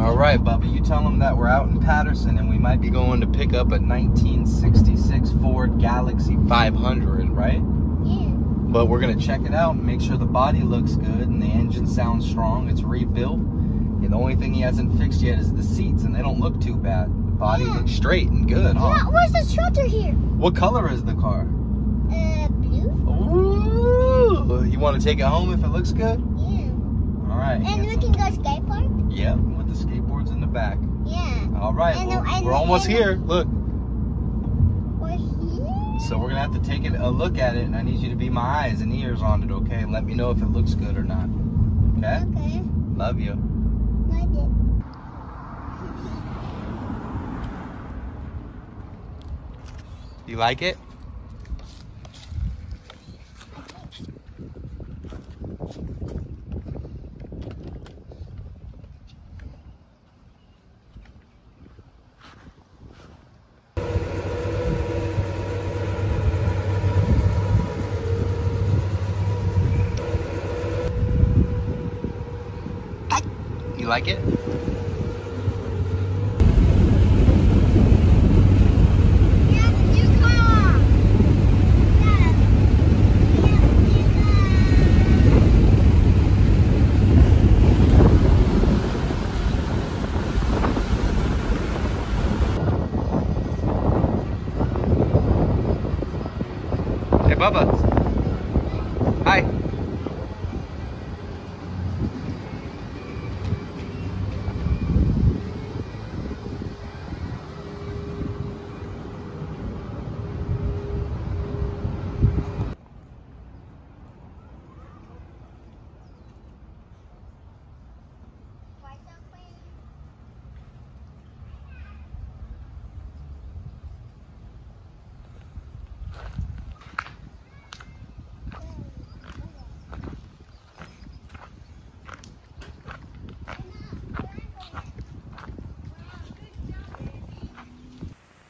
All right, Bubba, you tell them that we're out in Patterson and we might be going to pick up a 1966 Ford Galaxie 500, right? Yeah. But we're going to check it out and make sure the body looks good and the engine sounds strong. It's rebuilt. And the only thing he hasn't fixed yet is the seats, and they don't look too bad. The body looks straight and good, huh? Yeah, where's the shelter here? What color is the car? Blue. Ooh, you want to take it home if it looks good? Yeah. All right. And we can go skate park? Yep, with the skateboards in the back. Yeah. All right, we're almost here. Look. We're here? So we're going to have to take a look at it, and I need you to be my eyes and ears on it, okay? And let me know if it looks good or not. Okay? Okay. Love you. Love it. You like it? You like it? Hey, Bubba. Hi.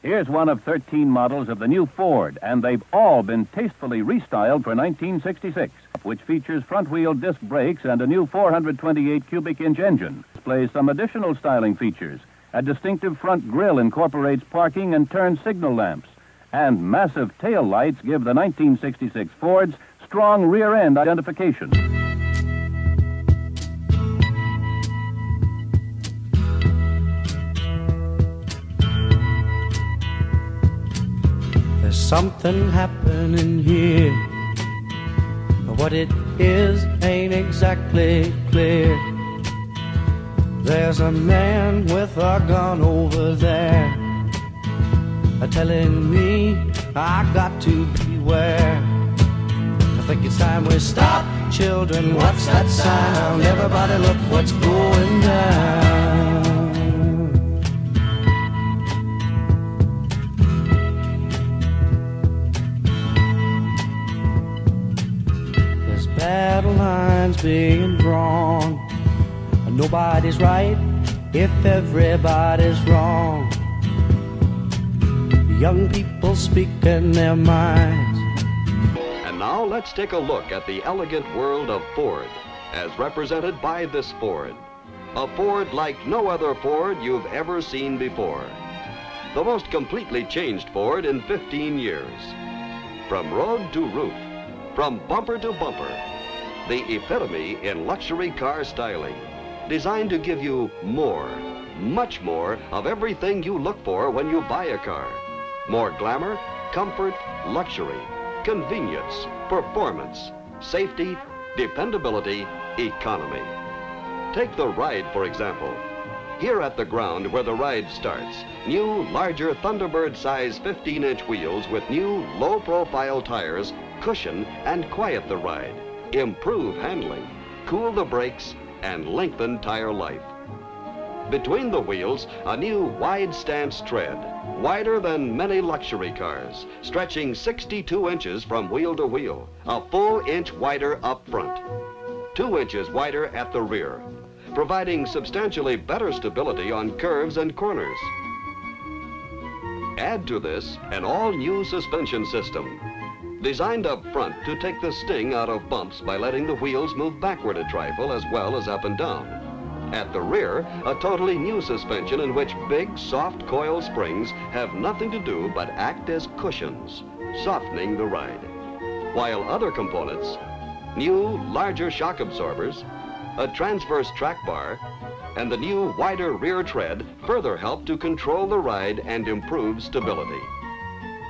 Here's one of 13 models of the new Ford, and they've all been tastefully restyled for 1966, which features front-wheel disc brakes and a new 428 cubic inch engine. Displays some additional styling features. A distinctive front grille incorporates parking and turn signal lamps, and massive tail lights give the 1966 Fords strong rear-end identification. There's something happening here, but what it is ain't exactly clear. There's a man with a gun over there, telling me I got to beware. I think it's time we stop, children, what's that sound? Everybody look what's going down. Battle lines being drawn. Nobody's right if everybody's wrong. Young people speaking their minds. And now let's take a look at the elegant world of Ford, as represented by this Ford. A Ford like no other Ford you've ever seen before. The most completely changed Ford in 15 years. From road to roof, from bumper to bumper, the epitome in luxury car styling, designed to give you more, much more of everything you look for when you buy a car. More glamour, comfort, luxury, convenience, performance, safety, dependability, economy. Take the ride, for example. Here at the ground where the ride starts, new, larger Thunderbird-size 15-inch wheels with new, low-profile tires cushion and quiet the ride, improve handling, cool the brakes, and lengthen tire life. Between the wheels, a new wide stance tread, wider than many luxury cars, stretching 62 inches from wheel to wheel, a full inch wider up front, 2 inches wider at the rear, providing substantially better stability on curves and corners. Add to this an all-new suspension system, designed up front to take the sting out of bumps by letting the wheels move backward a trifle as well as up and down. At the rear, a totally new suspension in which big, soft coil springs have nothing to do but act as cushions, softening the ride. While other components, new, larger shock absorbers, a transverse track bar, and the new, wider rear tread further help to control the ride and improve stability.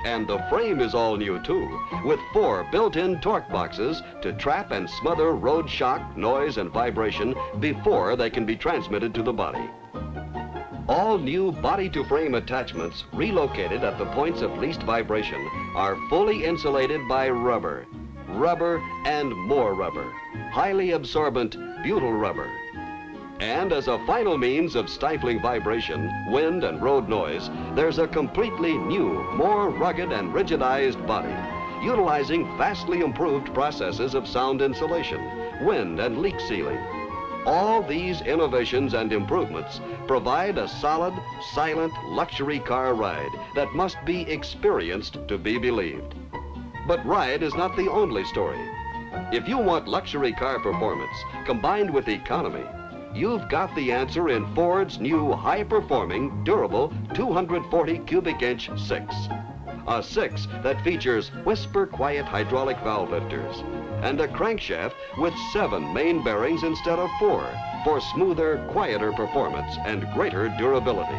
And the frame is all new too, with 4 built-in torque boxes to trap and smother road shock, noise, and vibration before they can be transmitted to the body. All new body-to-frame attachments relocated at the points of least vibration are fully insulated by rubber. Rubber and more rubber. Highly absorbent butyl rubber. And as a final means of stifling vibration, wind, and road noise, there's a completely new, more rugged and rigidized body, utilizing vastly improved processes of sound insulation, wind, and leak sealing. All these innovations and improvements provide a solid, silent luxury car ride that must be experienced to be believed. But ride is not the only story. If you want luxury car performance combined with economy, you've got the answer in Ford's new high-performing, durable 240 cubic inch 6. A 6 that features whisper-quiet hydraulic valve lifters and a crankshaft with 7 main bearings instead of 4 for smoother, quieter performance and greater durability.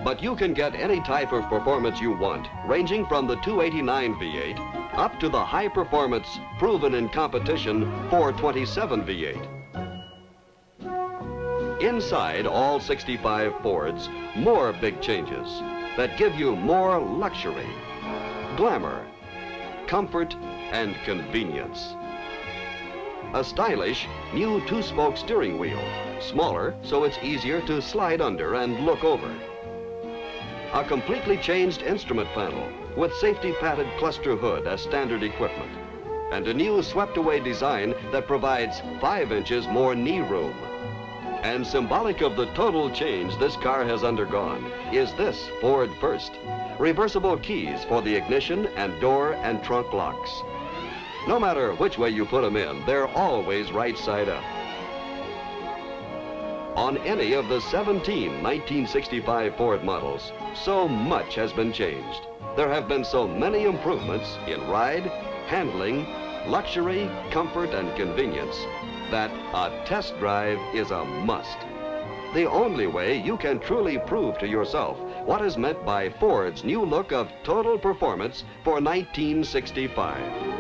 But you can get any type of performance you want, ranging from the 289 V8 up to the high-performance, proven in competition 427 V8. Inside all 65 Fords, more big changes that give you more luxury, glamour, comfort, and convenience. A stylish new 2-spoke steering wheel, smaller so it's easier to slide under and look over. A completely changed instrument panel with safety padded cluster hood as standard equipment, and a new swept-away design that provides 5 inches more knee room. And symbolic of the total change this car has undergone is this Ford First. Reversible keys for the ignition and door and trunk locks. No matter which way you put them in, they're always right side up. On any of the 17 1965 Ford models, so much has been changed. There have been so many improvements in ride, handling, luxury, comfort, and convenience that a test drive is a must. The only way you can truly prove to yourself what is meant by Ford's new look of total performance for 1965.